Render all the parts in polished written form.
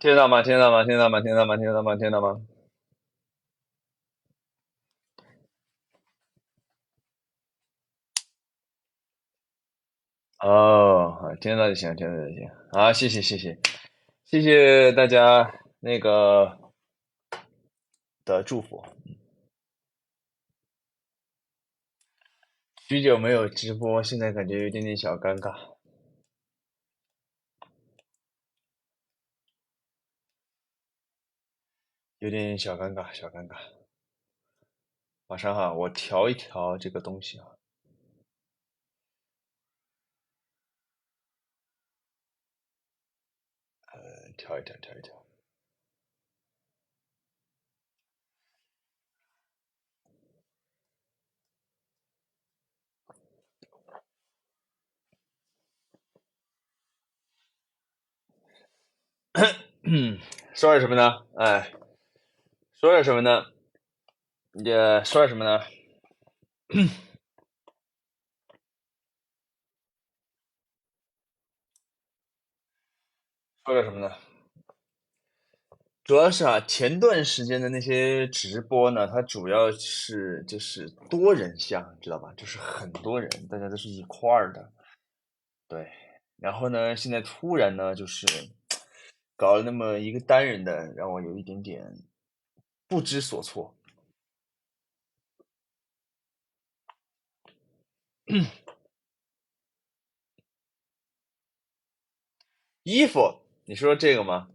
听得到吗？听得到吗？听得到吗？听得到吗？听得到吗？听得到吗？哦，好听得到就行，听得到就行。好，谢谢，谢谢，谢谢大家的祝福。许久没有直播，现在感觉有点点小尴尬，有点小尴尬，小尴尬。马上哈，我调一调这个东西啊，调一调，调一调。说点什么呢？哎，说点什么呢？也说点什么呢？说点什么呢？主要是啊，前段时间的那些直播呢，它主要是就是多人向，知道吧？就是很多人，大家都是一块儿的，对。然后呢，现在突然呢，就是搞了那么一个单人的，让我有一点点不知所措。衣服，你说这个吗？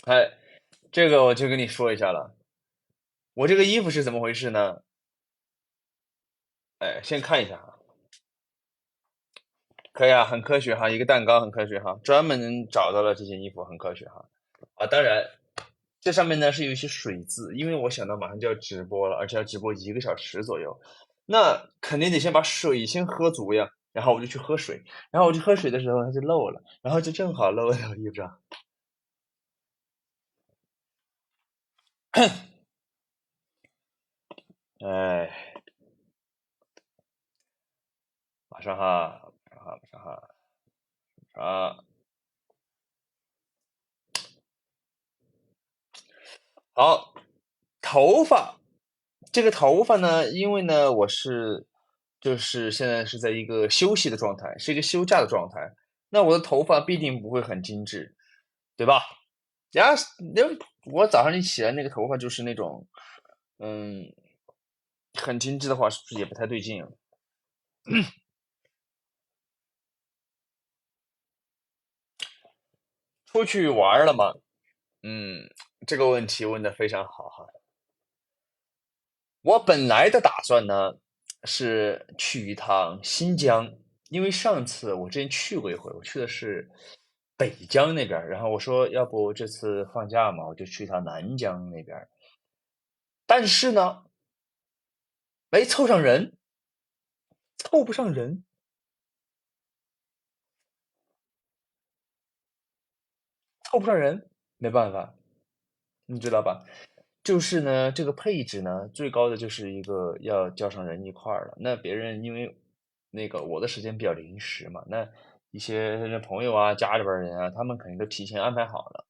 哎，这个我就跟你说一下了。我这个衣服是怎么回事呢？哎，先看一下啊，可以啊，很科学哈，一个蛋糕很科学哈，专门找到了这件衣服，很科学哈。啊，当然，这上面呢是有一些水渍，因为我想到马上就要直播了，而且要直播1个小时左右，那肯定得先把水先喝足呀。然后我就去喝水，然后我去喝水的时候它就漏了，然后就正好漏到衣服上。哎，马上哈，马上哈，马上哈，啊，好，头发，这个头发呢，因为呢就是现在是在一个休息的状态，是一个休假的状态，那我的头发必定不会很精致，对吧？然后那我早上一起来，那个头发就是那种，嗯，很精致的话，是不是也不太对劲啊？出去玩儿了吗？嗯，这个问题问得非常好哈。我本来的打算呢是去一趟新疆，因为上次我之前去过一回，我去的是北疆那边儿，然后我说要不这次放假嘛，我就去一趟南疆那边儿，但是呢没凑上人，凑不上人，凑不上人，没办法，你知道吧？就是呢，这个配置呢，最高的就是一个要叫上人一块儿了。那别人因为那个我的时间比较临时嘛，那一些朋友啊、家里边儿人啊，他们肯定都提前安排好了。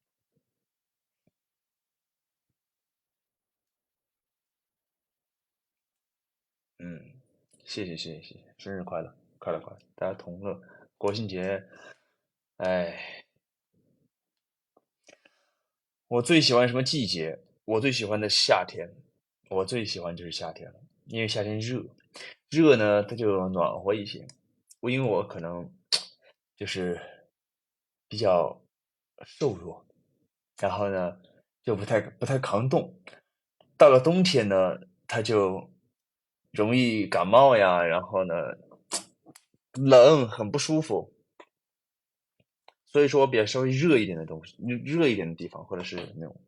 嗯，谢谢谢谢谢谢，生日快乐，快乐快乐，大家同乐，国庆节，哎，我最喜欢什么季节？我最喜欢的夏天，我最喜欢就是夏天了，因为夏天热，热呢它就暖和一些。因为我可能就是比较瘦弱，然后呢就不太抗冻。到了冬天呢，它就容易感冒呀，然后呢冷，很不舒服。所以说我比较稍微热一点的东西，热一点的地方，或者是那种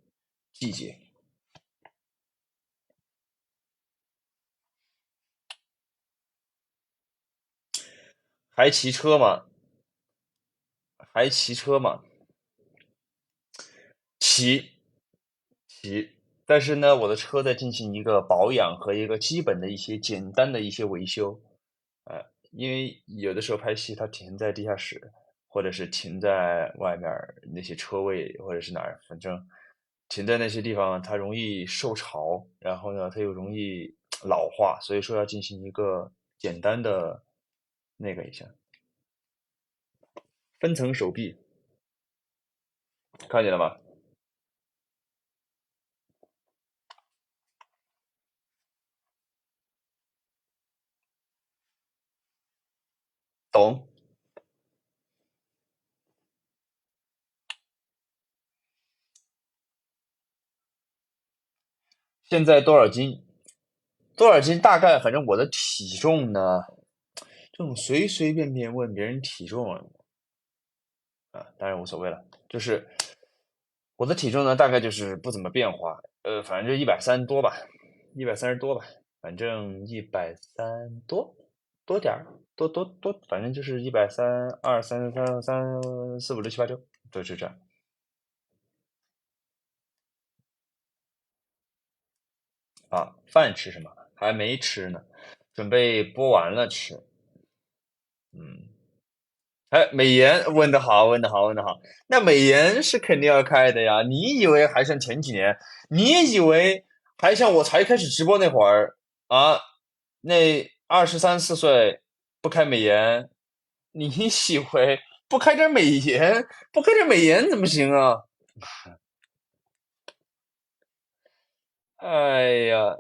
季节。还骑车吗？还骑车吗？骑骑，但是呢，我的车在进行一个保养和一个基本的一些简单的一些维修。因为有的时候拍戏它停在地下室，或者是停在外面儿那些车位，或者是哪儿，反正停在那些地方，它容易受潮，然后呢，它又容易老化，所以说要进行一个简单的那个一下分层手臂，看见了吗？懂。现在多少斤？多少斤？大概反正我的体重呢，这种随随便便问别人体重啊，当然无所谓了。就是我的体重呢，大概就是不怎么变化，反正就130多吧，130多吧，反正130多，多点儿，多，反正就是132、33、34、35、36、7、8、9，就是这样。啊，饭吃什么？还没吃呢，准备播完了吃。嗯。哎，美颜问得好，问得好，问得好。那美颜是肯定要开的呀。你以为还像前几年？你以为还像我才开始直播那会儿啊？那23、24岁不开美颜，你以为不开点美颜，不开点美颜怎么行啊？哎呀，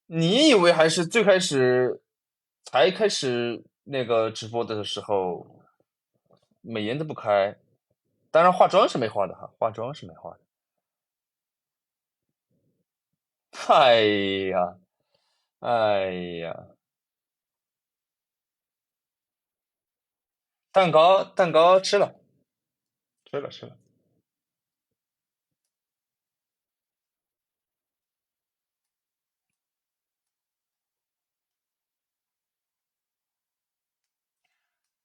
你以为还是最开始才开始那个直播的时候，美颜都不开？当然化妆是没化的哈，化妆是没化的。哎呀，哎呀，蛋糕吃了，吃了，吃了。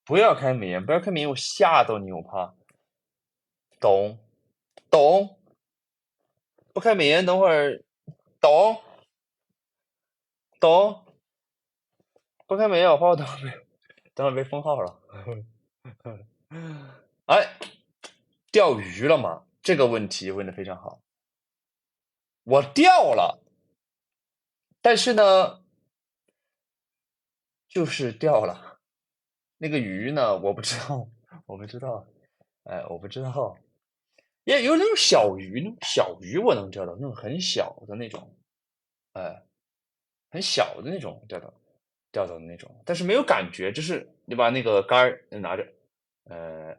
不要开美颜，不要开美颜，我吓到你，我怕。懂，懂，不开美颜，等会儿，懂，懂，不开美颜，我怕我等会儿被封号了。哎，钓鱼了吗？这个问题问的非常好。我钓了，但是呢，就是钓了。那个鱼呢，我不知道，我不知道，哎，我不知道。也有那种小鱼，那种小鱼我能钓到，那种很小的那种，哎，很小的那种钓到的那种，但是没有感觉，就是你把那个竿儿拿着，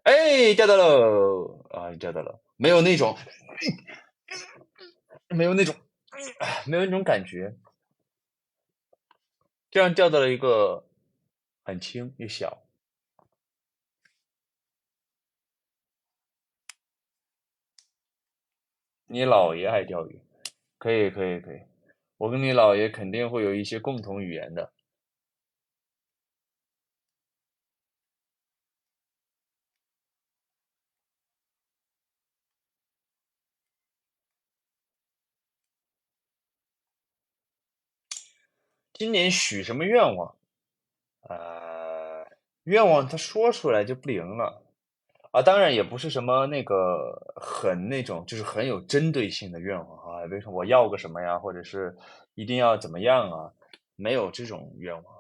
哎，钓到喽啊，钓到了，没有那种，没有那种感觉，这样钓到了一个很轻又小。你姥爷爱钓鱼，可以可以可以，我跟你姥爷肯定会有一些共同语言的。今年许什么愿望？愿望他说出来就不灵了啊！当然也不是什么那个很那种，就是很有针对性的愿望啊，比如说我要个什么呀，或者是一定要怎么样啊，没有这种愿望。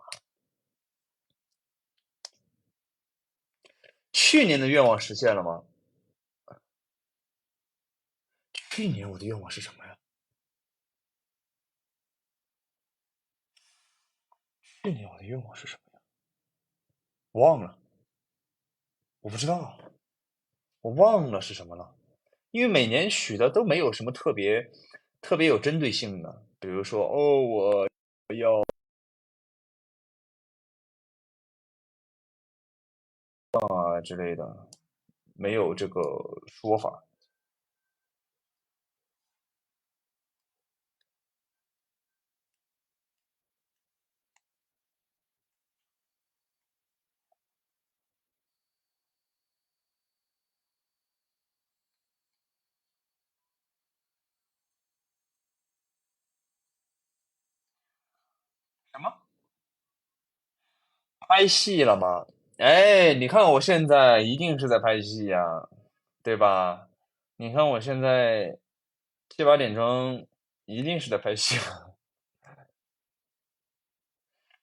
去年的愿望实现了吗？去年我的愿望是什么呀？去年我的愿望是什么呀？忘了，我不知道，我忘了是什么了。因为每年许的都没有什么特别有针对性的，比如说哦，我啊之类的，没有这个说法。什么？拍戏了吗？哎，你看我现在一定是在拍戏呀，对吧？你看我现在7、8点钟一定是在拍戏啊，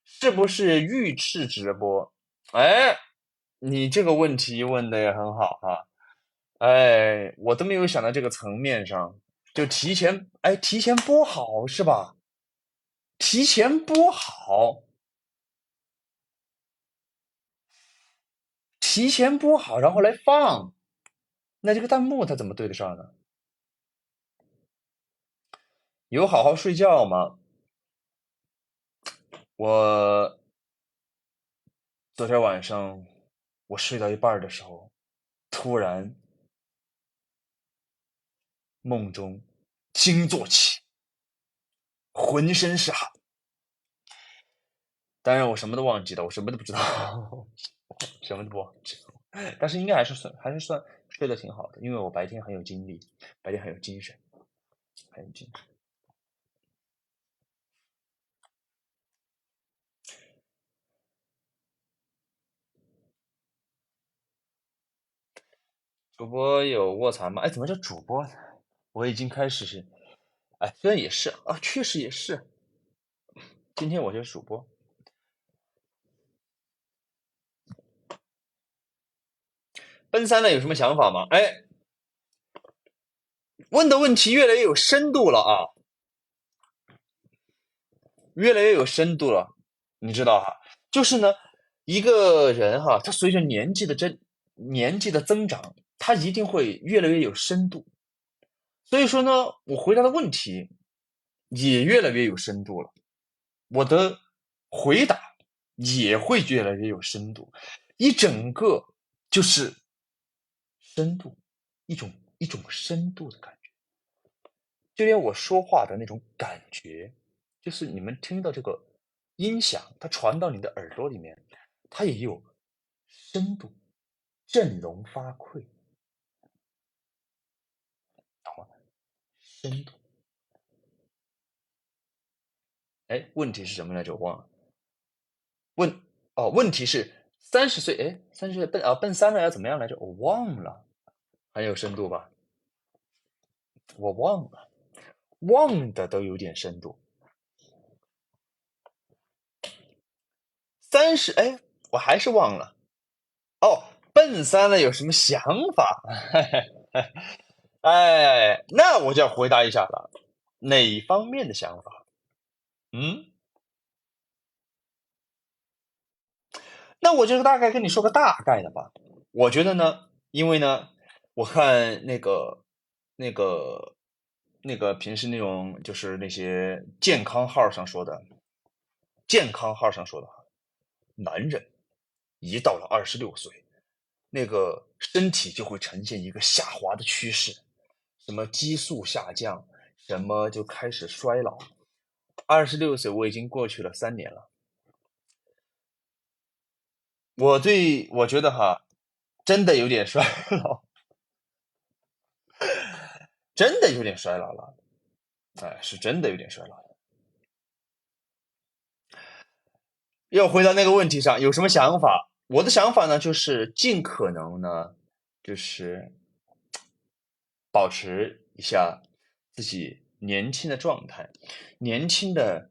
是不是预制直播？哎，你这个问题问的也很好哈。哎，我都没有想到这个层面上，就提前播好是吧？提前播好，提前播好，然后来放，那这个弹幕它怎么对得上呢？有好好睡觉吗？我昨天晚上我睡到一半儿的时候，突然梦中惊坐起，浑身是汗。当然我什么都忘记了，我什么都不知道，什么都不忘记了。但是应该还是算睡得挺好的，因为我白天很有精力，白天很有精神，很有精神。主播有卧蚕吗？哎，怎么叫主播呢？我已经开始是，哎，虽然也是啊，确实也是。今天我就是主播。奔三的有什么想法吗？哎，问的问题越来越有深度了啊，越来越有深度了。你知道哈，就是呢，一个人哈，他随着年纪的增长，他一定会越来越有深度。所以说呢，我回答的问题也越来越有深度了，我的回答也会越来越有深度，一整个就是深度，一种深度的感觉，就连我说话的那种感觉，就是你们听到这个音响，它传到你的耳朵里面，它也有深度，振聋发聩，懂吗？深度。哎，问题是什么来着？我忘了。问问题是30岁，哎，30岁奔三了要怎么样来着？我忘了，很有深度吧？我忘了，忘的都有点深度。哎，我还是忘了。哦，奔三了有什么想法？哎，那我就要回答一下了，哪方面的想法？嗯，那我就大概跟你说个大概的吧。我觉得呢，因为呢，我看那个、平时那种就是那些健康号上说的，男人一到了26岁，那个身体就会呈现一个下滑的趋势，什么激素下降，什么就开始衰老。26岁我已经过去了3年了，我觉得哈，真的有点衰老，真的有点衰老了。哎，是真的有点衰老了。要回到那个问题上，有什么想法？我的想法呢，就是尽可能呢，就是保持一下自己年轻的状态，年轻的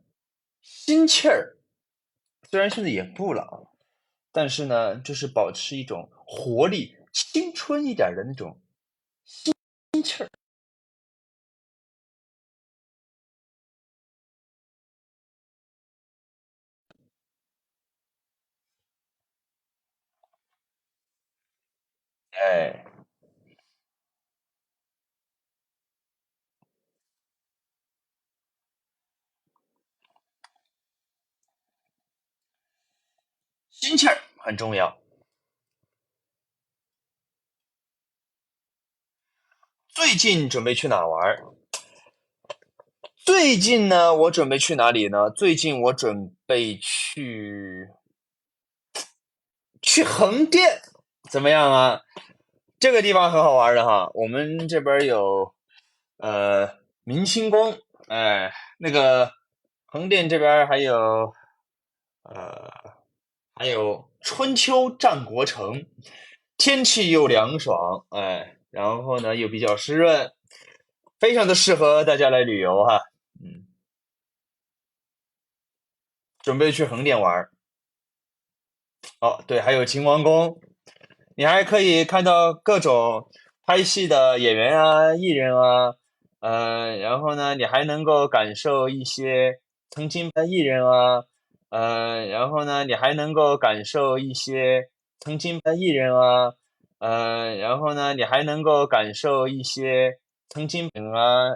心气儿。虽然现在也不老，但是呢，就是保持一种活力、青春一点儿的那种心气儿。哎，心气儿很重要。最近准备去哪玩儿？最近呢，我准备去哪里呢？最近我准备去横店，怎么样啊？这个地方很好玩的哈。我们这边有明清宫，哎，那个横店这边还有呃春秋战国城，天气又凉爽，哎，然后呢又比较湿润，非常的适合大家来旅游哈。嗯，准备去横店玩儿。哦，对，还有秦王宫，你还可以看到各种拍戏的演员啊、艺人啊，然后呢，你还能够感受一些曾经的艺人啊，然后呢，你还能够感受一些曾经的艺人啊，然后呢，你还能够感受一些曾经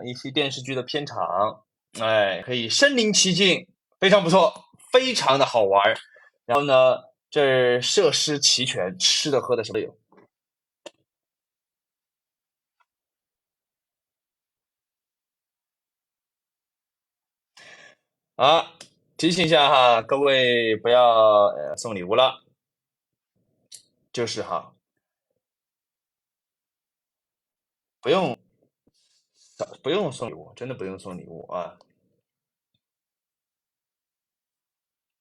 一些电视剧的片场，哎，可以身临其境，非常不错，非常的好玩儿。然后呢，这儿设施齐全，吃的喝的什么都有。啊，提醒一下哈，各位不要送礼物了，就是哈，不用不用送礼物，真的不用送礼物啊，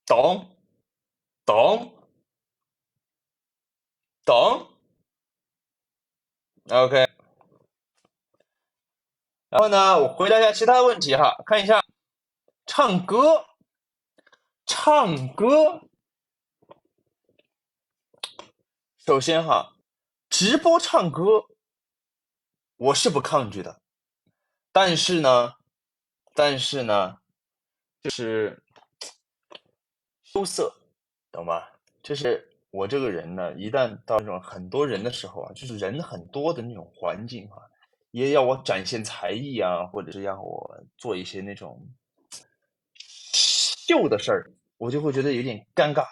懂懂懂，OK。然后呢，我回答一下其他问题哈，看一下唱歌，唱歌，首先哈，直播唱歌我是不抗拒的，但是呢，就是羞涩，懂吧？就是我这个人呢，一旦到那种很多人的时候啊，就是人很多的那种环境啊，也要我展现才艺啊，或者是让我做一些那种秀的事儿，我就会觉得有点尴尬。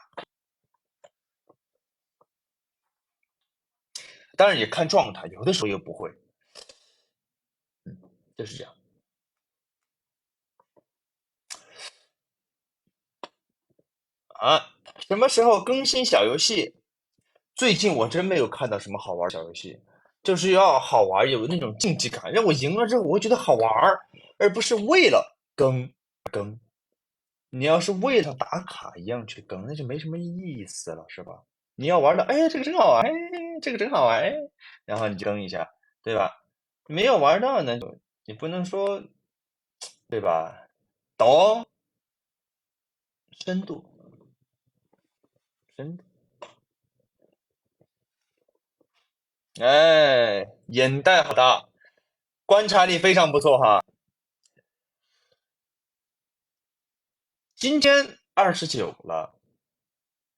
当然也看状态，有的时候又不会，就是这样啊。什么时候更新小游戏？最近我真没有看到什么好玩的小游戏，就是要好玩，有那种竞技感，让我赢了之后我会觉得好玩儿，而不是为了更。你要是为了像打卡一样去更，那就没什么意思了，是吧？你要玩的，哎，这个真好玩，哎，这个真好玩，哎，然后你就更一下，对吧？没有玩到呢，你不能说，对吧？懂深度，深度，哎，眼袋好大，观察力非常不错哈。今天29了，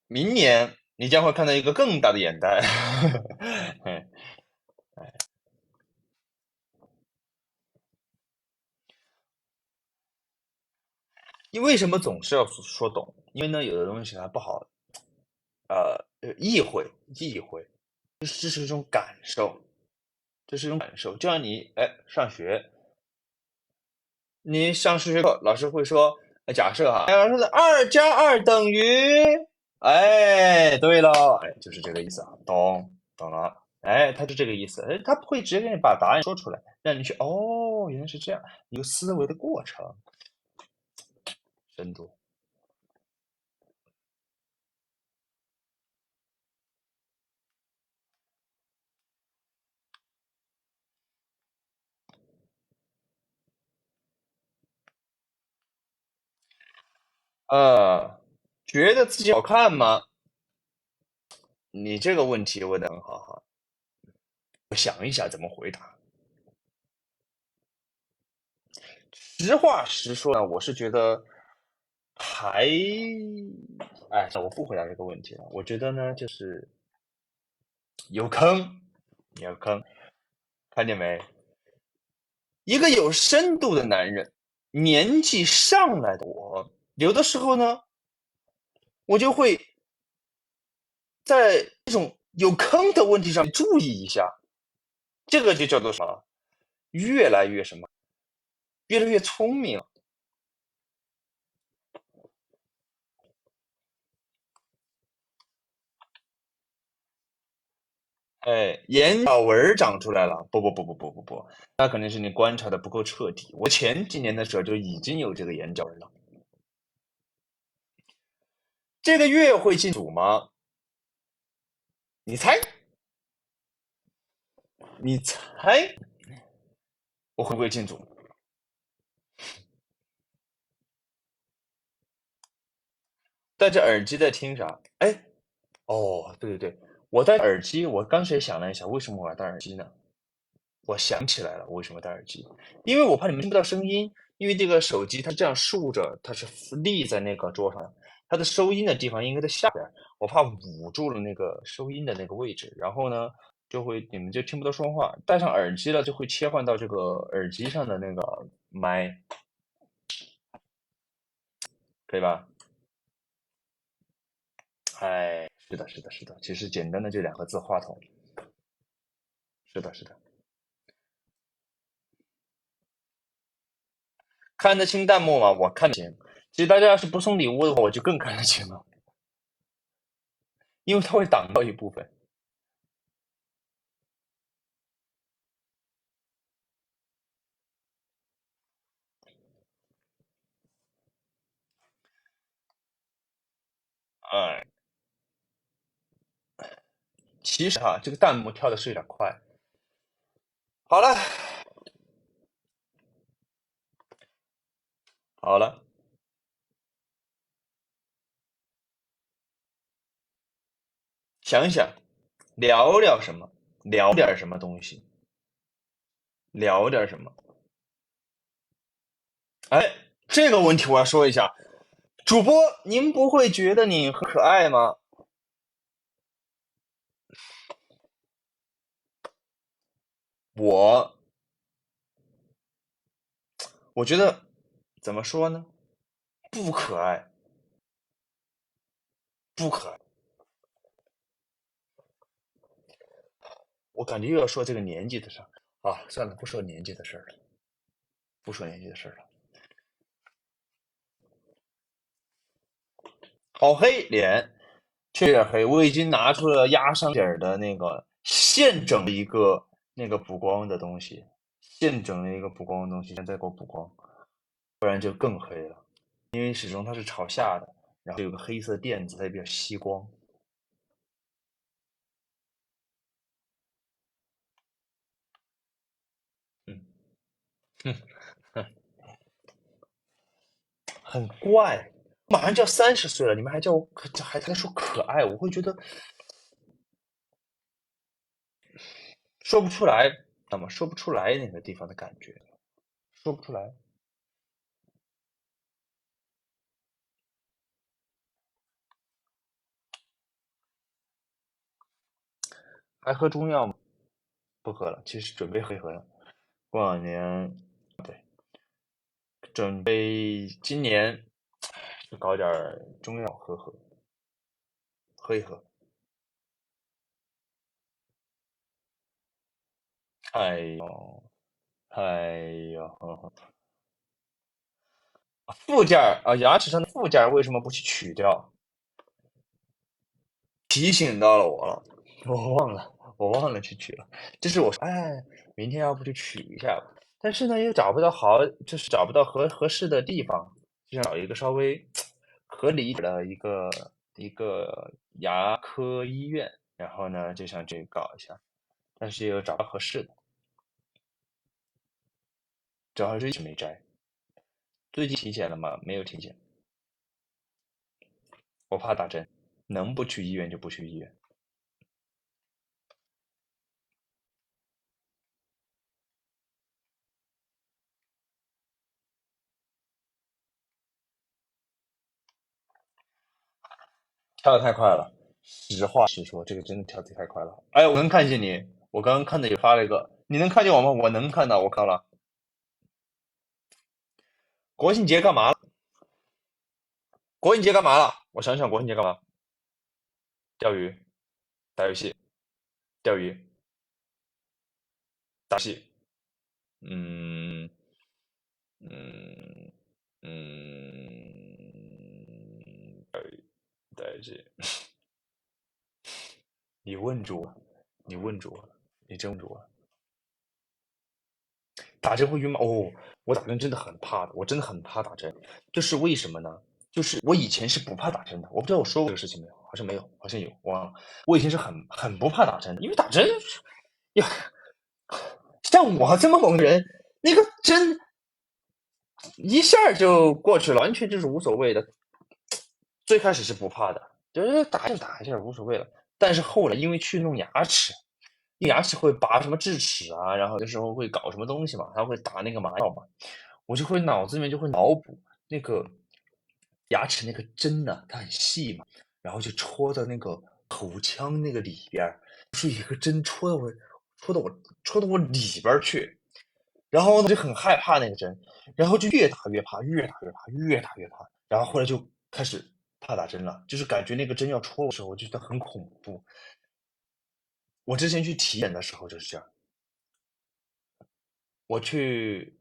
明年你将会看到一个更大的眼袋。哎，你为什么总是要说懂？因为呢，有的东西它不好，意会，这是一种感受，这是一种感受。就像你上学，你上数学课，老师会说，假设哈，老师的2+2等于，哎，对了，哎，就是这个意思啊，懂了，哎，他是这个意思，哎，他不会直接给你把答案说出来，让你去，哦，原来是这样，一个思维的过程，深度。呃，觉得自己好看吗？你这个问题问的很好哈，我想一想怎么回答。实话实说呢，我是觉得还，哎，我不回答这个问题了。我觉得呢，就是有坑，有坑，看见没？一个有深度的男人，年纪上来的我，有的时候呢，我就会在这种有坑的问题上注意一下，这个就叫做什么？越来越什么？越来越聪明。哎，眼角纹儿长出来了，不，那肯定是你观察的不够彻底。我前几年的时候就已经有这个眼角纹了。这个月会进组吗？你猜，你猜，我会不会进组？戴着耳机在听啥？哎，哦，对对对，我戴耳机，我刚才想了一下，为什么我要戴耳机呢？我想起来了，我为什么戴耳机？因为我怕你们听不到声音，因为这个手机它这样竖着，它是立在那个桌上的，它的收音的地方应该在下边儿，我怕捂住了那个收音的那个位置，然后呢，你们就听不到说话。戴上耳机了，就会切换到这个耳机上的那个麦，可以吧？哎，是的，是的，是的，其实简单的这两个字，话筒。是的，是的，看得清弹幕吗？我看得清。其实大家要是不送礼物的话，我就更看得清了，因为它会挡到一部分。哎，其实哈，这个弹幕跳的是有点快。好了，好了，想想聊聊什么，聊点什么东西，聊点什么。哎，这个问题我要说一下，主播，您不会觉得你很可爱吗？我我觉得怎么说呢？不可爱，不可爱。我感觉又要说这个年纪的事儿啊，算了，不说年纪的事儿了，不说年纪的事儿了。好黑脸，确实有点黑。我已经拿出了压上点儿的那个现整的一个那个补光的东西，现整的一个补光的东西，现在给我补光，不然就更黑了。因为始终它是朝下的，然后有个黑色垫子，它也比较吸光，嗯，很怪。马上就要30岁了，你们还叫我还在说可爱，我会觉得说不出来，怎么说不出来那个地方的感觉，说不出来。还喝中药吗？不喝了，其实准备喝一喝了。过两年，对，准备今年就搞点儿中药喝一喝。哎呦，哎呦，附件儿啊，牙齿上的附件儿为什么不去取掉？提醒到了我了，我忘了去取了。就是我说，哎，明天要不就取一下吧。但是呢，又找不到就是找不到合适的地方，就想找一个稍微合理一点的一个牙科医院，然后呢，就想去搞一下，但是又找不到合适的，主要是一直没摘。最近体检了吗？没有体检，我怕打针，能不去医院就不去医院。跳的太快了，实话实说，这个真的跳的太快了。哎，我能看见你，我刚刚看到有发了一个，你能看见我吗？我能看到，我看到了。国庆节干嘛了？国庆节干嘛了？我想想，国庆节干嘛？钓鱼、打游戏、钓鱼、打戏，嗯嗯打游戏。你问住我，你问住我了，你真问住我了。打针会晕吗？哦，我打针真的很怕的，我真的很怕打针。就是为什么呢？就是我以前是不怕打针的，我不知道我说过这个事情没有。好像没有，好像有，忘了。我以前是很不怕打针的，因为打针呀，像我这么猛的人，那个针一下就过去了，完全就是无所谓的。最开始是不怕的，就是打就打一下无所谓了。但是后来因为去弄牙齿，牙齿会拔什么智齿啊，然后有时候会搞什么东西嘛，他会打那个麻药嘛，我就会脑子里面就会脑补那个牙齿那个针呢，它很细嘛，然后就戳到那个口腔那个里边儿，就是一个针戳到我里边儿去，然后我就很害怕那个针，然后就越打越怕，越打越怕，越打越怕，然后后来就开始怕打针了，就是感觉那个针要戳我的时候，我就觉得很恐怖。我之前去体检的时候就是这样，我去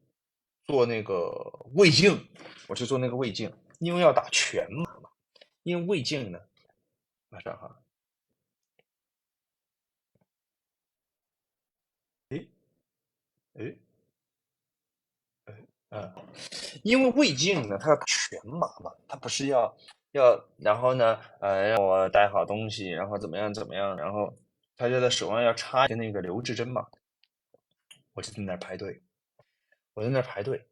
做那个胃镜，我去做那个胃镜，因为要打全麻嘛，因为胃镜呢，马上哈，诶诶嗯，因为胃镜呢，它要打全麻嘛，它不是要，然后呢，让我带好东西，然后怎么样怎么样，然后他就在手上要插一个那个留置针嘛，我就在那儿排队，我在那儿排队，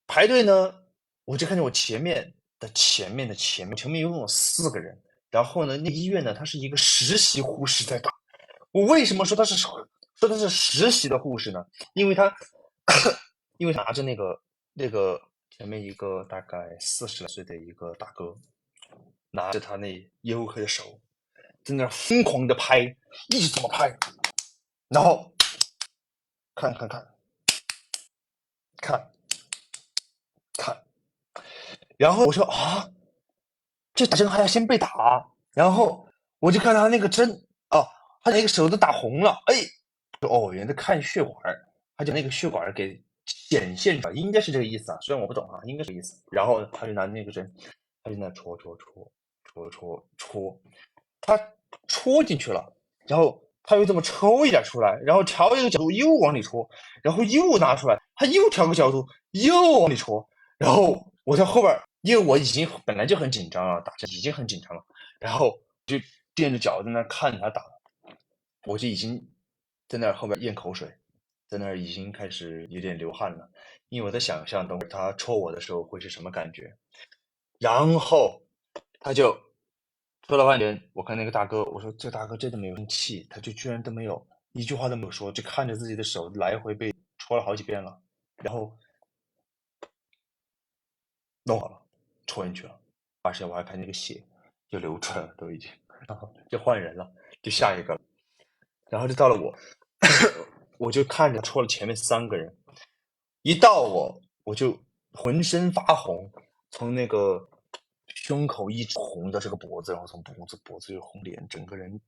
排队呢，我就看见我前面一共有4个人，然后呢，那个医院呢，它是一个实习护士在打。我为什么说他是实习的护士呢？因为他因为他拿着那个前面一个大概40来岁的一个大哥，拿着他那黝黑的手，在那疯狂的拍，一直这么拍，然后看看看看看，然后我说啊，这打针还要先被打，然后我就看他那个针哦，他那个手都打红了，哎，哦，原来看血管，他就那个血管给显现出来，应该是这个意思啊，虽然我不懂啊，应该是这个意思。然后他就拿那个针，他就那戳，他戳进去了，然后他又这么抽一点出来，然后调一个角度又往里戳，然后又拿出来，他又调个角度又往里戳，然后我在后边，因为我已经本来就很紧张了，打针已经很紧张了，然后就垫着脚在那看他打，我就已经在那后边咽口水，在那儿已经开始有点流汗了，因为我在想象等会儿他戳我的时候会是什么感觉。然后他就说了半天，我看那个大哥，我说这大哥真的没有生气，他就居然都没有一句话都没有说，就看着自己的手来回被戳了好几遍了，然后弄好了，戳进去了，而且我还看那个血就流出来了，都已经，然后就换人了，就下一个了，然后就到了我，我就看着戳了前面3个人，一到我就浑身发红，从那个胸口一直红到这个脖子，然后从脖子又红脸，整个人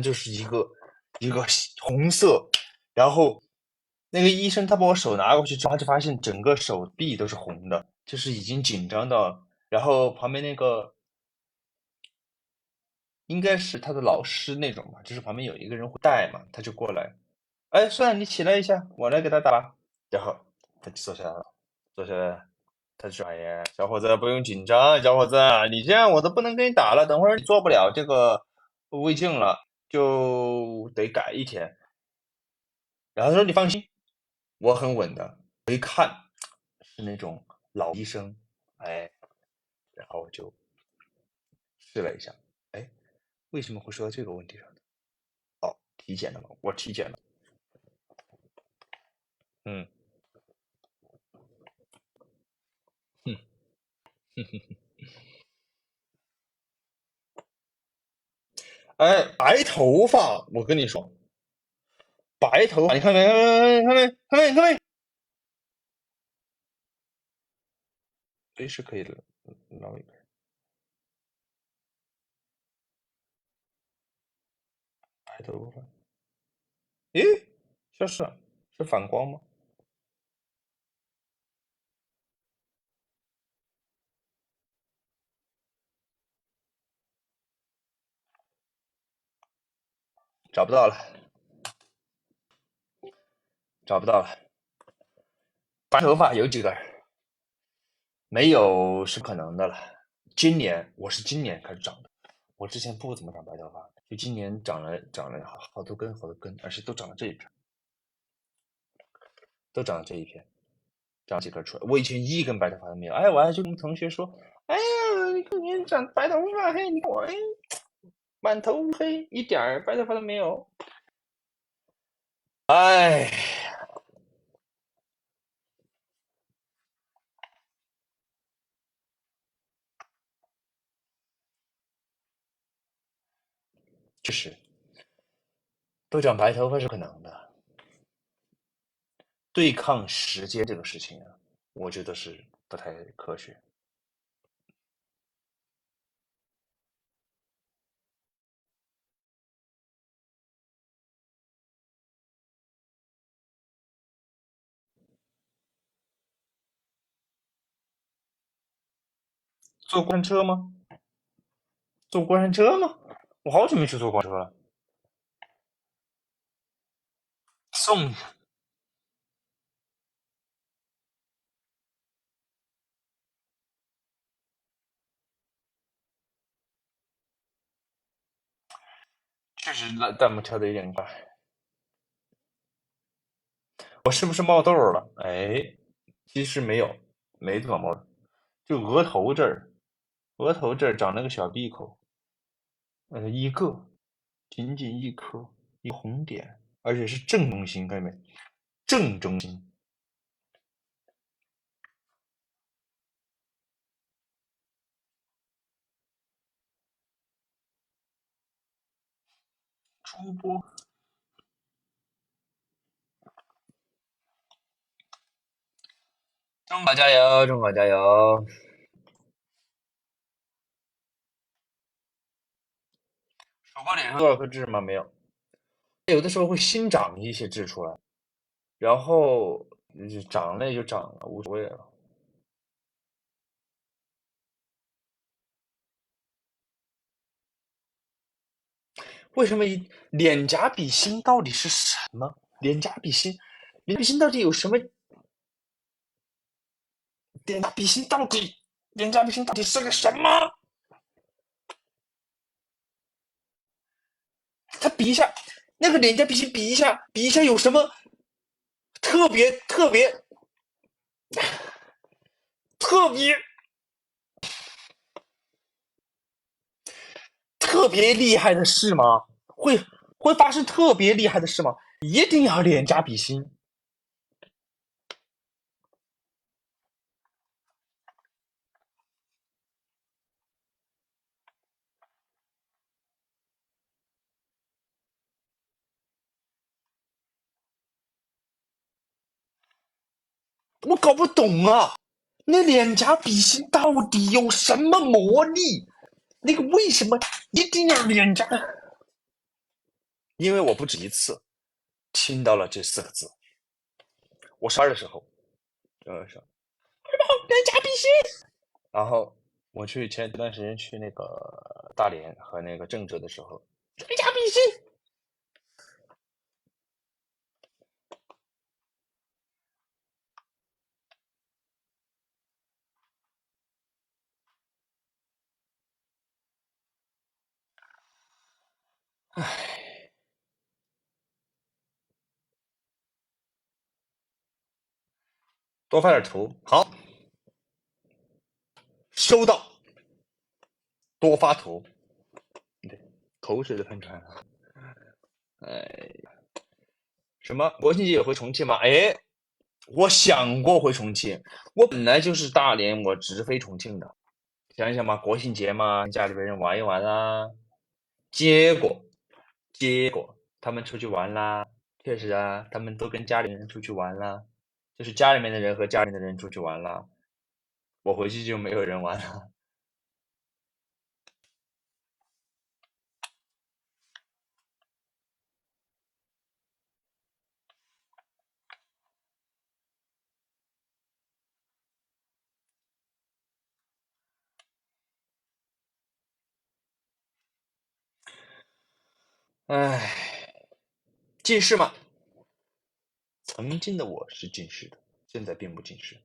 就是一个红色，然后那个医生他把我手拿过去之后，他就发现整个手臂都是红的，就是已经紧张到，然后旁边那个应该是他的老师那种吧，就是旁边有一个人会带嘛，他就过来，哎，算了，你起来一下，我来给他打吧。然后他就坐下来了，坐下来，他就说：“哎呀，小伙子不用紧张，小伙子，你这样我都不能给你打了，等会儿你做不了这个胃镜了，就得改一天。”然后他说：“你放心，我很稳的。”我一看是那种老医生，哎，然后我就试了一下，哎，为什么会说到这个问题上呢？哦，体检了吗？我体检了，嗯，哼哼哼，哎，白头发，我跟你说，白头发，你看没？看没？随时可以捞一根白头发。诶，消失了，是反光吗？找不到了，找不到了。白头发有几根？没有是不可能的了。我是今年开始长的，我之前不怎么长白头发，就今年长了好多根好多根，而且都长了这一片，都长了这一片，长几根出来。我以前一根白头发都没有，哎，我还就跟同学说，哎呀，你看你长白头发，嘿，你看我，哎，满头黑，一点儿白头发都没有。哎，确实，都长白头发是可能的。对抗时间这个事情啊，我觉得是不太科学。坐过山车吗？坐过山车吗？我好久没去坐过山车了。送，确实弹幕跳的有点快。我是不是冒痘了？哎，其实没有，没怎么冒，就额头这儿，额头这儿长了个小闭口，一个，仅仅一颗，一个红点，而且是正中心，看见没？正中心。主播，中国加油，中国加油！手包脸上多少颗痣吗？没有，有的时候会新长一些痣出来，然后就长了也就长了，无所谓了。为什么脸颊比心到底是什么？脸颊比心，脸颊比心到底有什么？脸颊比心到底，脸颊比心到底是个什么？他比一下，那个脸颊比心比一下，比一下有什么特别特别厉害的事吗？会发生特别厉害的事吗？一定要脸颊比心？我搞不懂啊！那脸颊比心到底有什么魔力？那个为什么一定要脸颊？因为我不止一次听到了这四个字。我上班的时候，说脸颊比心，然后我去前段时间去那个大连和那个郑州的时候，脸颊比心。多发点图，好，收到，多发图。对，口水都喷出来了。哎，什么国庆节也回重庆吗？哎，我想过回重庆，我本来就是大连，我直飞重庆的。想一想嘛，国庆节嘛，跟家里边人玩一玩啦。结果，结果他们出去玩啦，确实啊，他们都跟家里人出去玩啦，就是家里面的人和家里的人出去玩啦，我回去就没有人玩了。唉，近视嘛，曾经的我是近视的，现在并不近视。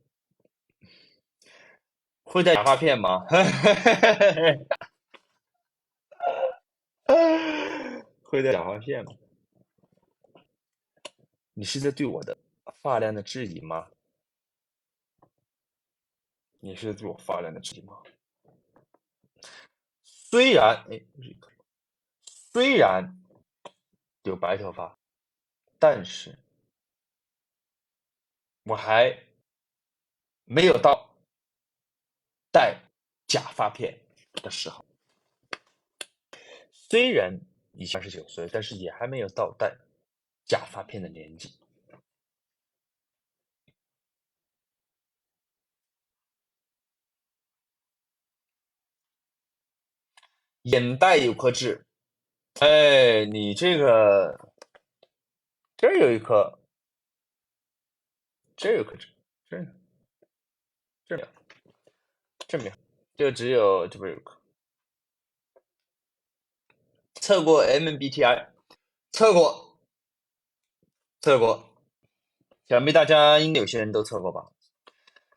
会戴假发片吗？会掉假发片吗？你是在对我的发量的质疑吗？你是对我发量的质疑吗？虽然，哎，虽然有白头发，但是我还没有到戴假发片的时候。虽然已经29岁，但是也还没有到戴假发片的年纪。眼袋有颗痣，哎，你这儿有一颗，这儿有颗痣，这儿这儿没有，这儿没有，就只有这边有一颗。测过 MBTI，测过，测过，想必大家应该有些人都测过吧？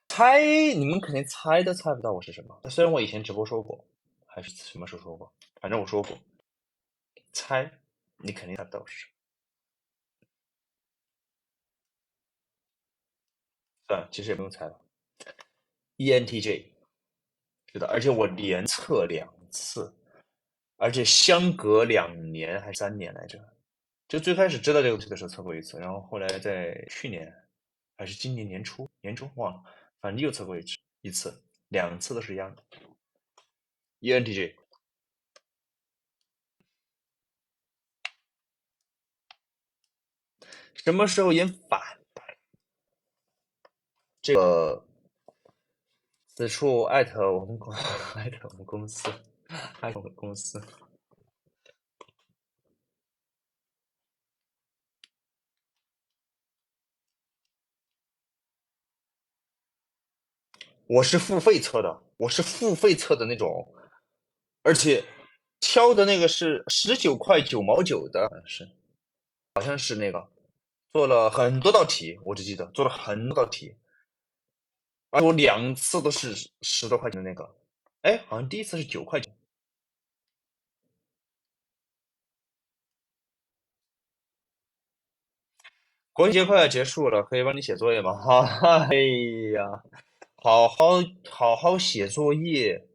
猜，你们肯定猜都猜不到我是什么。虽然我以前直播说过，还是什么时候说过，反正我说过。猜，你肯定猜不到我是什么。算了，其实也不用猜了。ENTJ，是的，而且我连测2次，而且相隔2年还是3年来着。就最开始知道这个东西的时候测过一次，然后后来在去年还是今年年初忘了，反正又测过一次，2次都是一样的。ENTJ 什么时候演反派？这个此处艾特我们公艾特我们公司，艾特我们公司。我是付费测的，我是付费测的那种，而且挑的那个是19块9毛9的，好像是那个，做了很多道题，我只记得做了很多道题，而且我2次都是10多块钱的那个，哎，好像第一次是9块9。国庆节快要结束了，可以帮你写作业吗？哈哈，哎呀，好好写作业，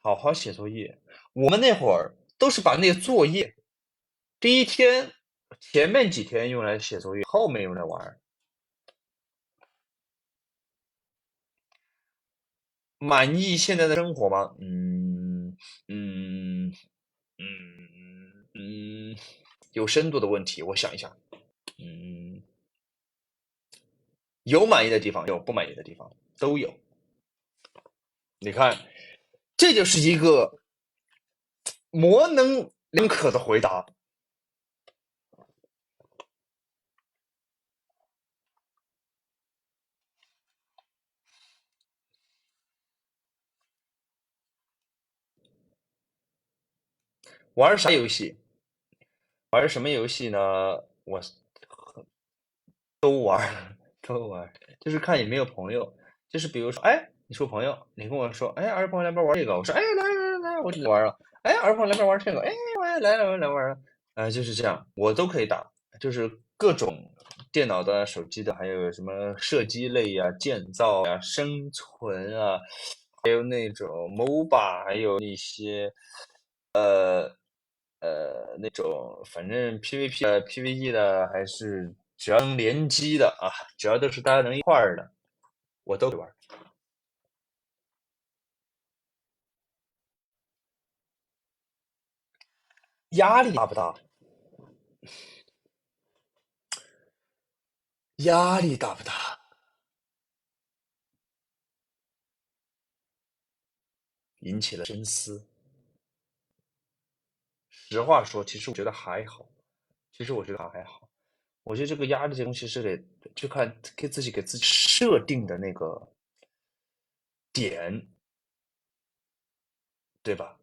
好好写作业。我们那会儿都是把那个作业第一天前面几天用来写作业，后面用来玩儿。满意现在的生活吗？嗯有深度的问题，我想一想。嗯，有满意的地方，有不满意的地方，都有。你看，这就是一个模棱两可的回答。玩啥游戏？玩什么游戏呢？我都玩，都玩，就是看有没有朋友。就是比如说，哎，你说朋友，你跟我说，哎，儿朋友来边玩这个，我说，哎，来，我就玩了。哎，儿朋友来边玩这个，哎，来玩了。就是这样，我都可以打，就是各种电脑的、手机的，还有什么射击类啊、建造啊、生存啊，还有那种 MOBA，还有一些那种反正 PVP 的、PVE 的，还是只要能联机的啊，只要都是大家能一块儿的，我都会玩。压力大不大？压力大不大？引起了深思。实话说，其实我觉得还好，其实我觉得还好。我觉得这个压力这东西是得就看给自己设定的那个点，对吧？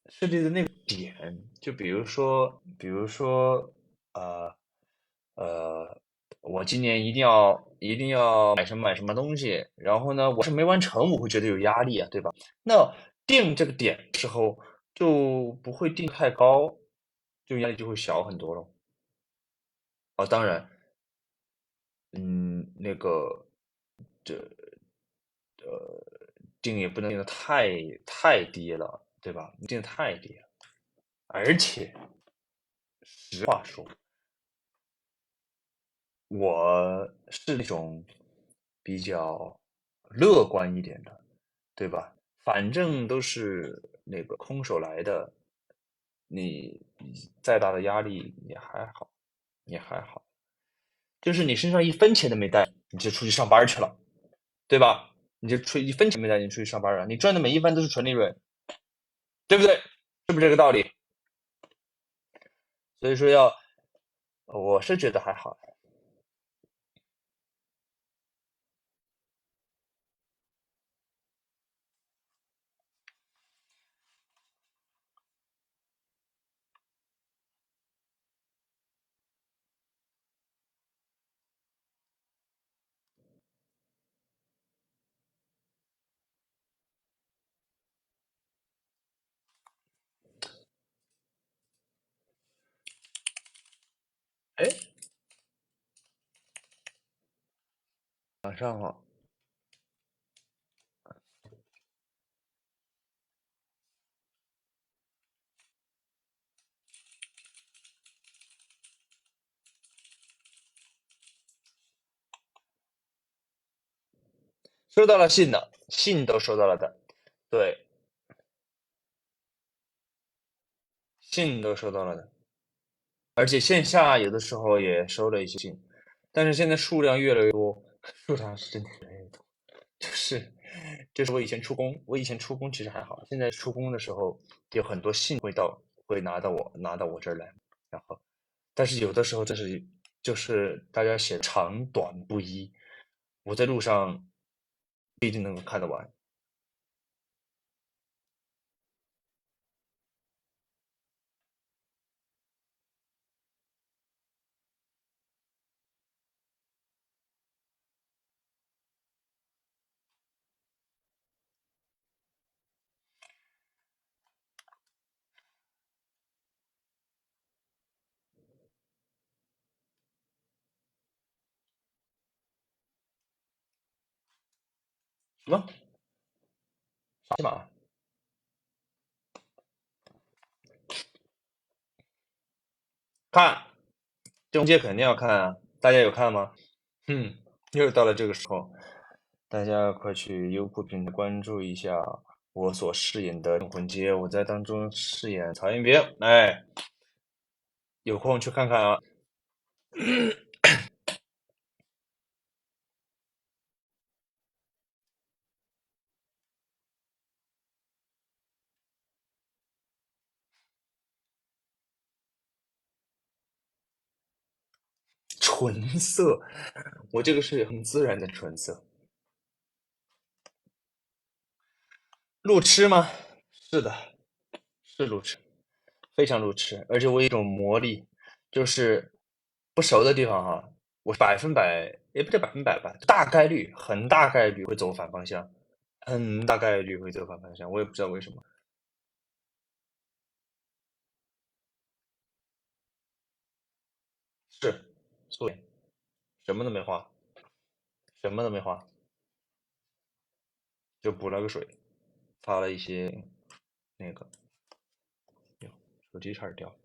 设定的那个点，就比如说，呃我今年一定要买什么东西，然后呢，我是没完成，我会觉得有压力啊，对吧？那定这个点的时候就不会定太高，这种压力就会小很多了。啊，当然，那个定也不能定的太低了，对吧？你定的太低了，而且实话说，我是那种比较乐观一点的，对吧？反正都是那个空手来的，你再大的压力也还好，也还好。就是你身上一分钱都没带，你就出去上班去了，对吧？你就一分钱没带，你出去上班了，你赚的每一分都是纯利润，对不对？是不是这个道理？所以说我是觉得还好。哎，晚上好，收到了信的，信都收到了的，对，信都收到了的，而且线下有的时候也收了一些信，但是现在数量越来越多，数量是真的越来越多。就是就是我以前出工其实还好，现在出工的时候有很多信会拿到我这儿来，然后但是有的时候就是大家写长短不一，我在路上不一定能够看得完，什么啥码？看中介肯定要看啊，大家有看吗？嗯，又到了这个时候，大家快去优酷平台关注一下我所饰演的镇魂街，我在当中饰演曹彦兵，哎，有空去看看啊。纯色，我这个是很自然的纯色。路痴吗？是的，是路痴，非常路痴，而且我有一种魔力，就是不熟的地方哈，我百分百也不是百分百吧，大概率很大概率会走反方向，很大概率会走反方向，我也不知道为什么。是素颜，什么都没画，什么都没画，就补了个水，擦了一些那个，哟，手机差点掉了。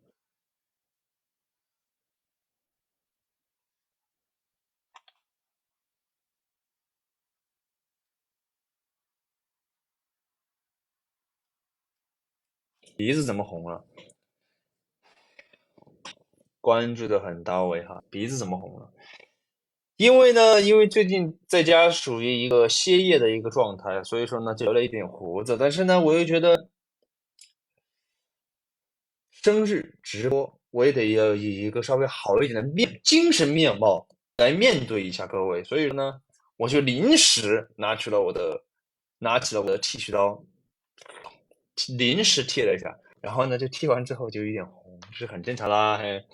鼻子怎么红了？关注的很到位哈，鼻子怎么红了？因为呢，因为最近在家属于一个歇业的一个状态，所以说呢，就留了一点胡子。但是呢，我又觉得生日直播，我也得要以一个稍微好一点的精神面貌来面对一下各位。所以说呢，我就临时拿起了我的剃须刀，临时剃了一下，然后呢，就剃完之后就有点红，是很正常啦。嘿，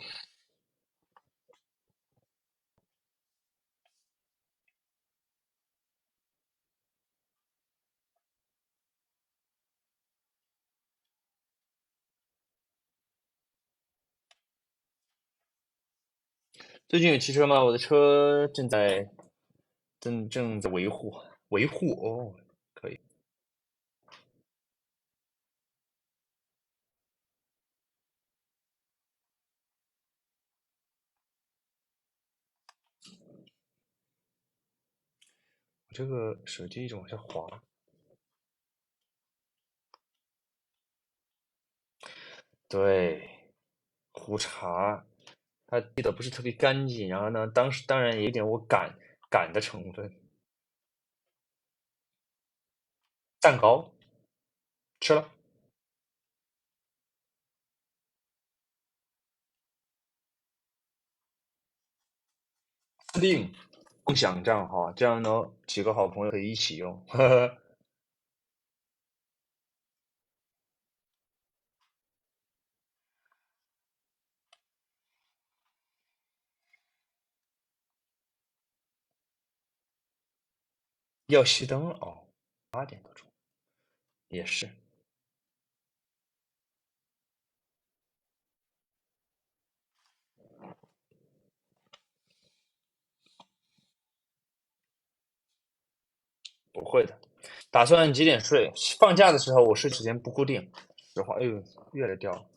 最近有骑车吗？我的车正在维护哦，可以。我这个手机一直往下滑。对，胡茬，它滴的不是特别干净，然后呢，当时当然也有点我赶的成分。蛋糕吃了，确定共享账号，这样呢几个好朋友可以一起用。呵呵，要熄灯了哦，8点多钟也是不会的。打算几点睡？放假的时候我睡时间不固定。实话，哎呦，月亮掉了。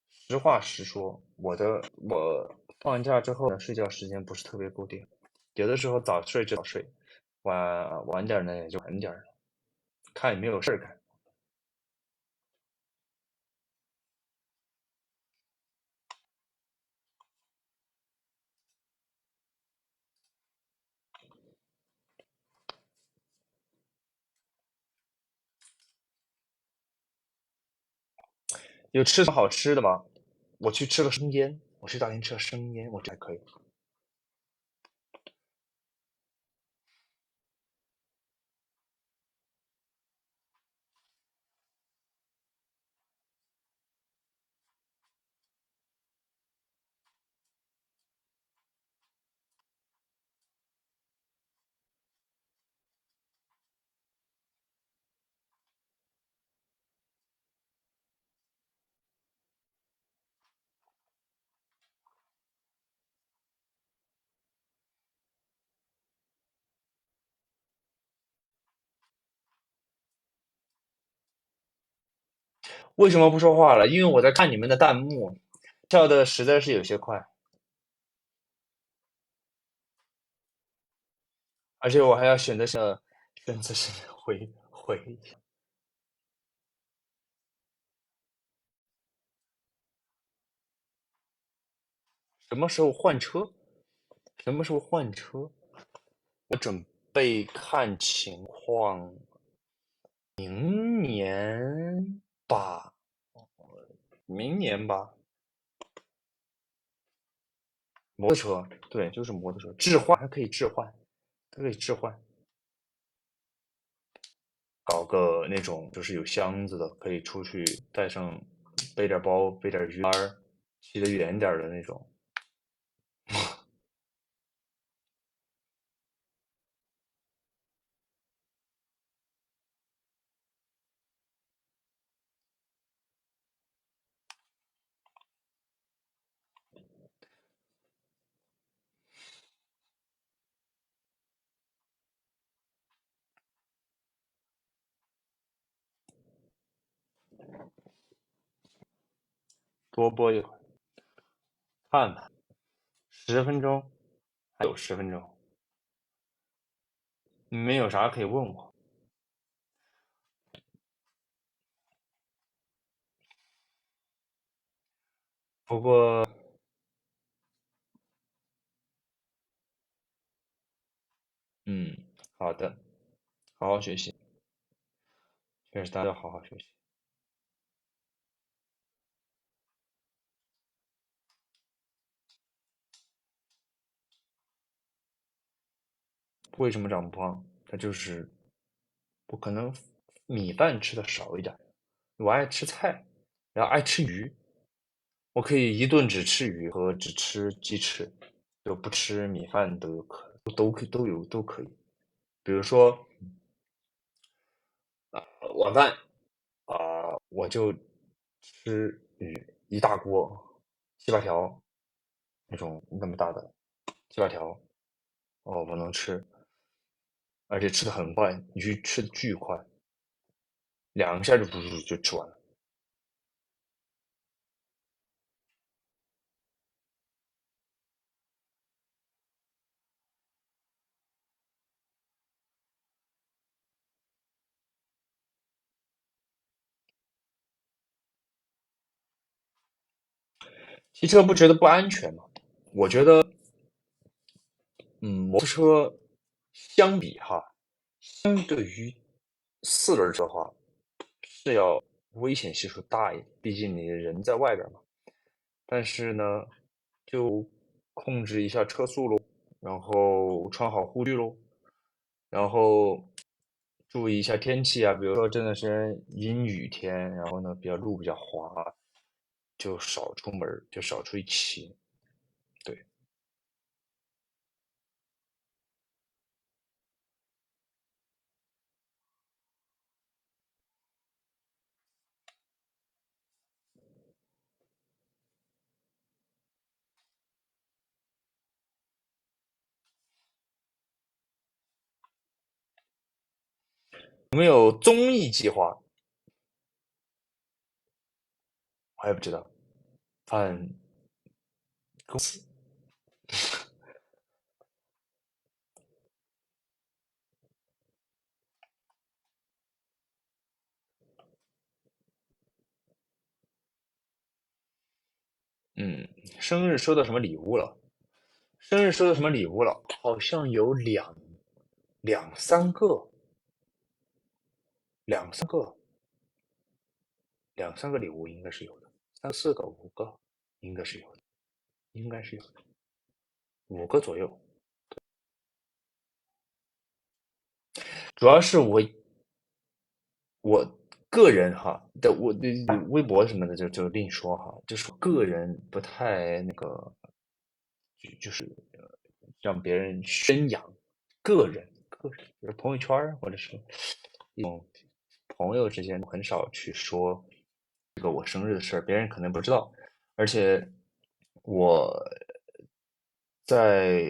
实话实说，我放假之后呢，睡觉时间不是特别固定，有的时候早睡就早睡，晚点儿呢也就晚点儿了，看有没有事儿干。有吃什么好吃的吗？我去吃了生腌，我去大连吃了生腌，我觉得还可以。为什么不说话了？因为我在看你们的弹幕，跳的实在是有些快，而且我还要选择是回。什么时候换车？什么时候换车？我准备看情况，明年吧，明年吧。摩托车，对，就是摩托车，置换还可以置换，它可以置换，搞个那种就是有箱子的，可以出去带上，背点包，背点鱼竿儿，骑得远点儿的那种。多播一会儿，看看，10分钟，还有10分钟，你们有啥可以问我。不过，嗯，好的，好好学习，确实大家要好好学习。为什么长不胖？它就是我可能米饭吃的少一点，我爱吃菜，然后爱吃鱼，我可以一顿只吃鱼和只吃鸡翅，就不吃米饭都可以。比如说晚饭我就吃鱼一大锅，7、8条，那种那么大的鸡爪条，哦，我能吃，而且吃的很快，你去吃的巨快，2下就吃完了。骑车不觉得不安全吗？我觉得，摩托车相比哈，相对于4轮车的话，是要危险系数大一点，毕竟你人在外边嘛。但是呢，就控制一下车速喽，然后穿好护具喽，然后注意一下天气啊，比如说真的是阴雨天，然后呢路比较滑，就少出门儿，就少出去骑。对，有没有综艺计划？我还不知道。看公司，嗯，生日收到什么礼物了？生日收到什么礼物了？好像有两三个，两三个，两三个礼物应该是有的，3、4个、5个应该是有的，应该是有的，5个左右。主要是我个人哈我的微博什么的就另说哈，就是个人不太那个，就是让别人宣扬个人，就是朋友圈儿或者是一种朋友之间很少去说这个我生日的事儿，别人可能不知道。而且我在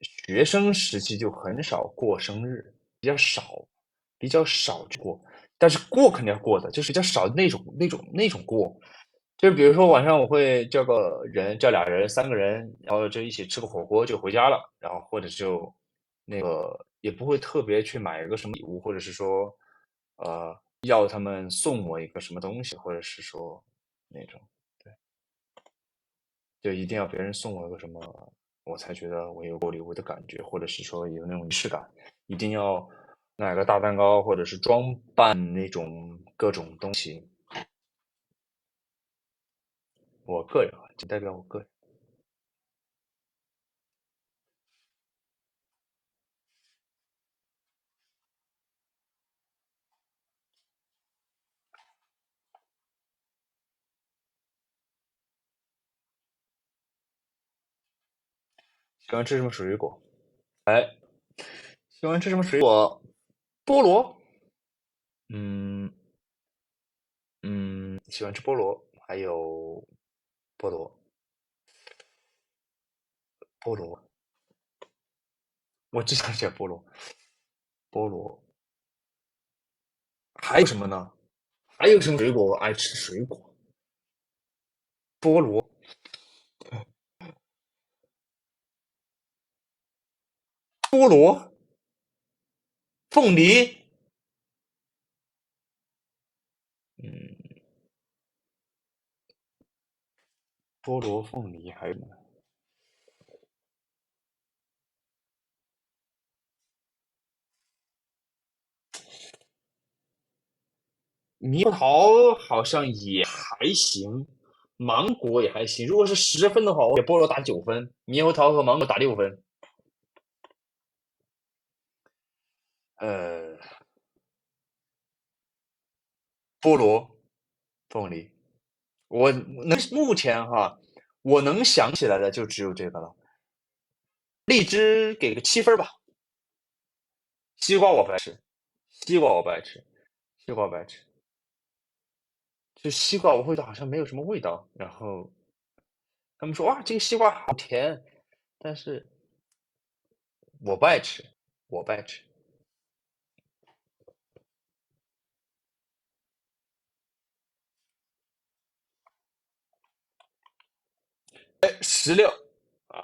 学生时期就很少过生日，比较少去过，但是过肯定要过的，就是比较少的那种过。就是比如说晚上我会叫俩人、3个人，然后就一起吃个火锅就回家了，然后或者就也不会特别去买一个什么礼物，或者是说要他们送我一个什么东西，或者是说那种。对，就一定要别人送我一个什么，我才觉得我有过礼物的感觉，或者是说有那种仪式感，一定要买个大蛋糕，或者是装扮那种各种东西。我个人啊，仅代表我个人。喜欢吃什么水果？哎，喜欢吃什么水果？菠萝。嗯喜欢吃菠萝，还有菠萝，菠萝。我只想写菠萝，菠萝。还有什么呢？还有什么水果我爱吃？水果，菠萝、菠萝、凤梨。嗯，菠萝、凤梨还有什么呢？猕猴桃好像也还行，芒果也还行。如果是10分的话，我给菠萝打9分，猕猴桃和芒果打6分。呃，菠萝、凤梨，目前哈，我能想起来的就只有这个了。荔枝给个7分吧。西瓜我不爱吃，西瓜我不爱吃，西瓜我不爱吃。就西瓜我味道好像没有什么味道，然后他们说哇，这个西瓜好甜，但是我不爱吃，我不爱吃。16啊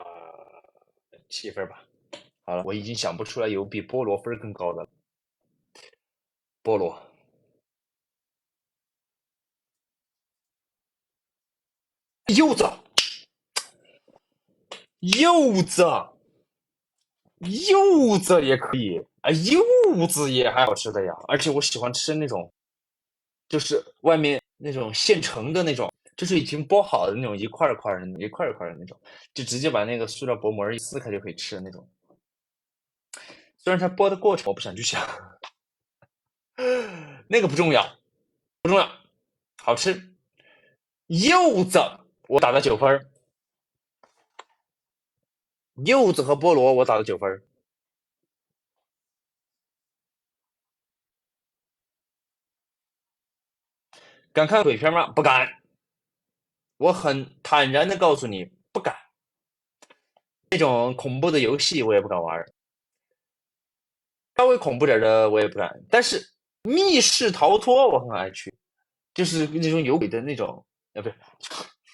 ，7分吧。好了，我已经想不出来有比菠萝分儿更高的了。菠萝、柚子、柚子、柚子也可以啊，柚子也还好吃的呀。而且我喜欢吃那种，就是外面那种现成的那种，就是已经剥好的那种一块儿一块儿的、一块儿一块儿的那种，就直接把那个塑料薄膜儿一撕开就可以吃的那种。虽然它剥的过程我不想去想，那个不重要，不重要，好吃。柚子我打了9分，柚子和菠萝我打了9分。敢看鬼片吗？不敢。我很坦然的告诉你，不敢。那种恐怖的游戏我也不敢玩，稍微恐怖点的我也不敢。但是密室逃脱我很爱去，就是那种有鬼的那种，不是，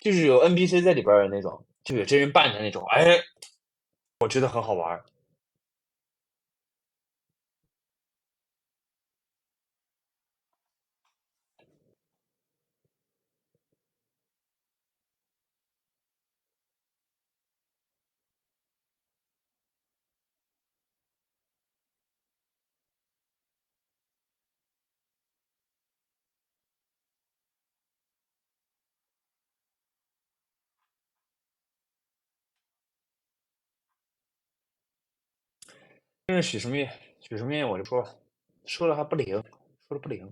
就是有 NPC 在里边的那种，就有真人扮的那种。哎，我觉得很好玩。因为许什么愿，许什么愿我就说了，说了还不灵，说了不灵。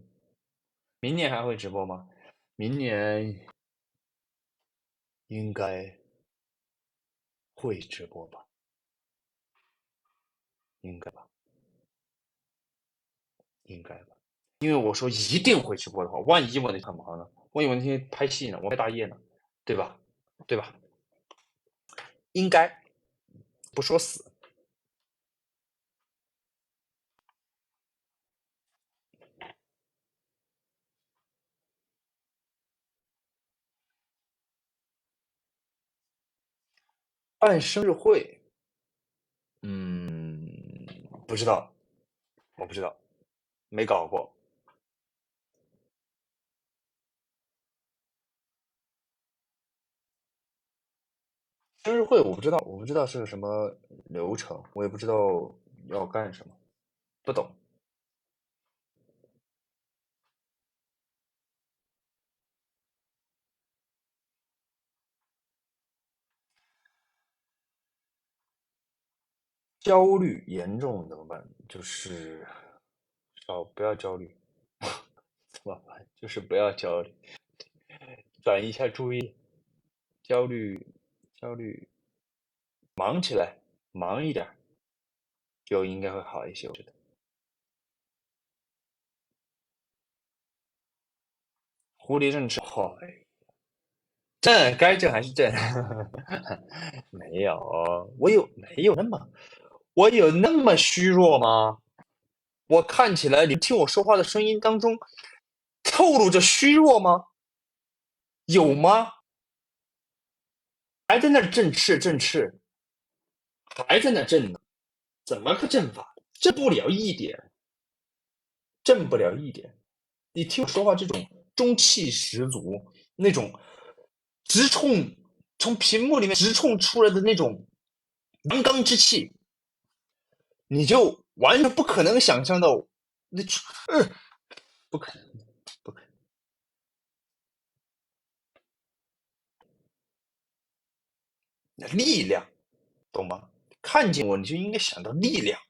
明年还会直播吗？明年应该会直播吧？应该吧？应该吧？因为我说一定会直播的话，万一我那天很忙呢？万一我那天拍戏呢？我拍大夜呢？对吧？对吧？应该不说死。办生日会，嗯，不知道，我不知道，没搞过。生日会我不知道，我不知道是个什么流程，我也不知道要干什么，不懂。焦虑严重怎么办？就是不要焦虑，怎么办？就是不要焦虑，转移一下注意力。焦虑，焦虑，忙起来，忙一点就应该会好一些。我觉得狐狸正吃，好，正该正还是正，没有，我有那么虚弱吗？我看起来，你听我说话的声音当中透露着虚弱吗？有吗？还在那儿振翅振翅，还在那震呢，怎么个震法？震不了一点，震不了一点。你听我说话，这种中气十足，那种直冲从屏幕里面直冲出来的那种阳刚之气，你就完全不可能想象到，那不可能，不可能，力量，懂吗？看见我，你就应该想到力量、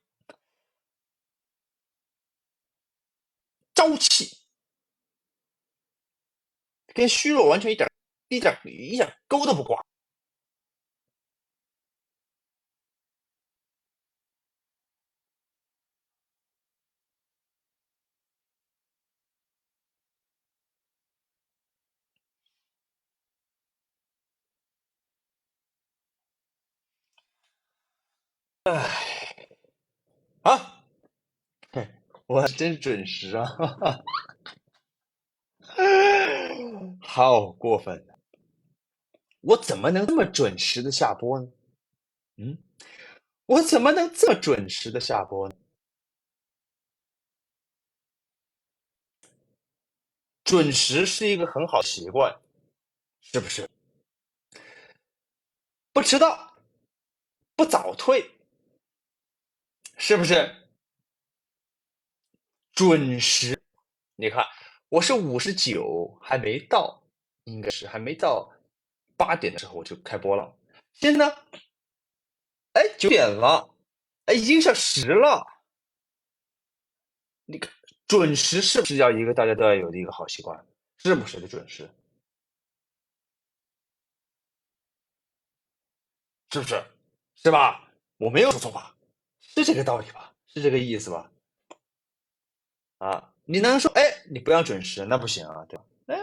朝气，跟虚弱完全一点钩都不挂。啊，我真准时啊，好过分！我怎么能这么准时的下播呢？嗯，我怎么能这么准时的下播呢？准时是一个很好习惯，是不是？不迟到，不早退，是不是？准时。你看，我是59还没到，应该是还没到8点的时候我就开播了。现在呢，哎9点了，哎已经上10了。你看准时是不是要一个大家都要有的一个好习惯？是不是的准时？是不是？是吧？我没有说错吧？是这个道理吧？是这个意思吧？啊，你能说，哎，你不要准时，那不行啊，对吧？哎，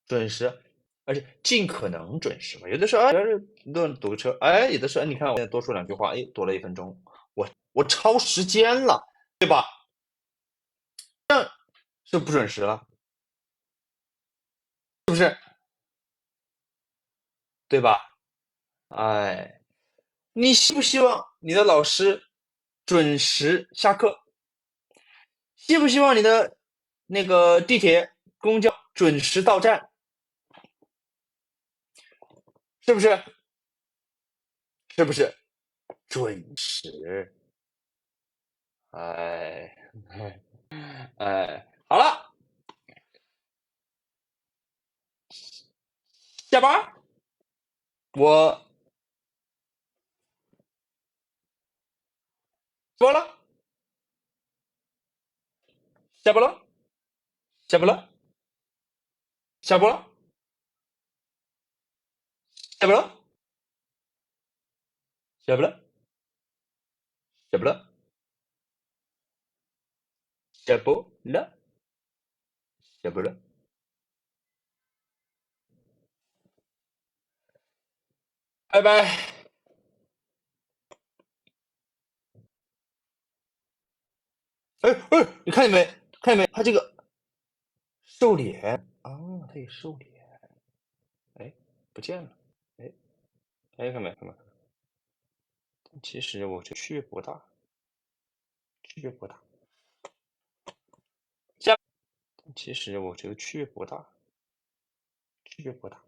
准时，而且尽可能准时嘛。有的时候，哎，堵个车，哎，有的时候，哎你看我现在多说2句话，哎，多了1分钟，我超时间了，对吧？是不准时了，是不是？对吧？哎，你希不希望你的老师准时下课？希不希望你的那个地铁、公交准时到站？是不是？是不是？准时，哎，哎，好了，下班儿我说了，下播了，下播了，下播了，下播了，下播了，下播了，下播了，下播了，拜拜。哎哎，你看见没？看见没？他这个瘦脸啊，他也瘦脸，哎，不见了，哎哎，看没看没？其实我这区别不大，区别不大。其实我觉得区别不大，区别不大。